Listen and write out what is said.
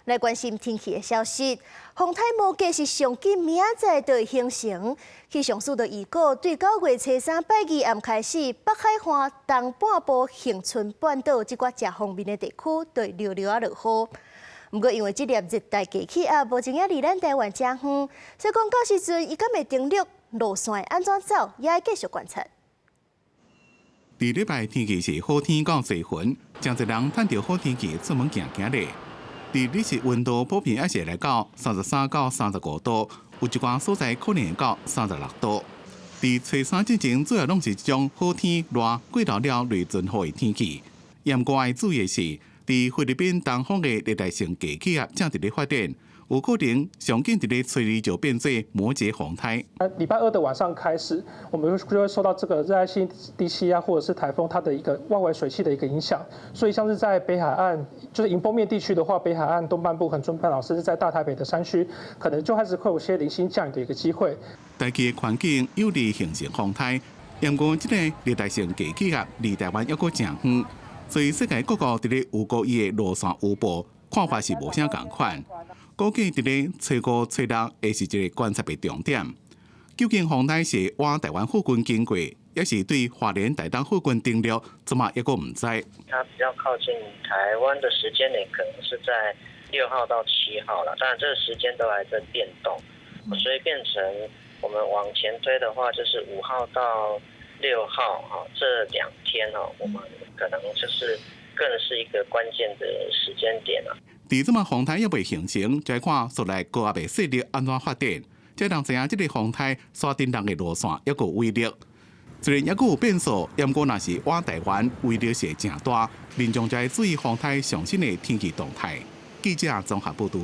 来关心天气的消息，风台无计是上紧明仔就会形成。气象署就预告，对9月初3拜二暗开始，北海岸东半部、恒春半岛这寡正方面的地区，就会溜溜啊落雨。不过，因为这粒热带低气压目前也离咱台湾真远，所以讲到时阵伊敢会登陆，路线会安怎走，也要继续观察。第礼拜天气是好天到多云，真侪人趁着好天气出门行行咧。第日时温度普遍也是来到33到35度，有一寡所在可能会到36度。伫初3之前，主要拢是这种好天热过到了雷阵雨的天气。严格要注意的是，伫菲律宾东方的热带性低气压正伫咧发展。有可能上近伫咧吹日就变作摩羯风台。礼拜2的晚上开始，我们就会受到这个热带性低气压或者是台风它的一个外围水汽的一个影响，所以像是在北海岸，就是迎风面地区的话，北海岸东半部、恒春半岛，甚至在大台北的山区，可能就开始会有些零星降雨的一个机会。大气的环境有利形成风台，不过这个热带性低气压离台湾还阁真远，所以世界各国伫咧有故意的路线预报看法是无啥共款。估计伫咧初5、初6会是一个观察的重点。究竟风台是往台湾附近经过，也是对花莲台东附近登陆，怎么也阁唔知。它比较靠近台湾的时间点，可能是在6号到7号了。当然，这个时间都还在变动，所以变成我们往前推的话，就是5号到6号哈，这2天哈，我们可能就是更是一个关键的时间点了。伫这么风台也未形成，就要看所来高压的势力安怎发展。才能知影这个风台所顶人的路线还有威力。虽然还有变数，不过若是往台湾威力是真大，民众就要注意风台上新的天气动态。记者综合报道。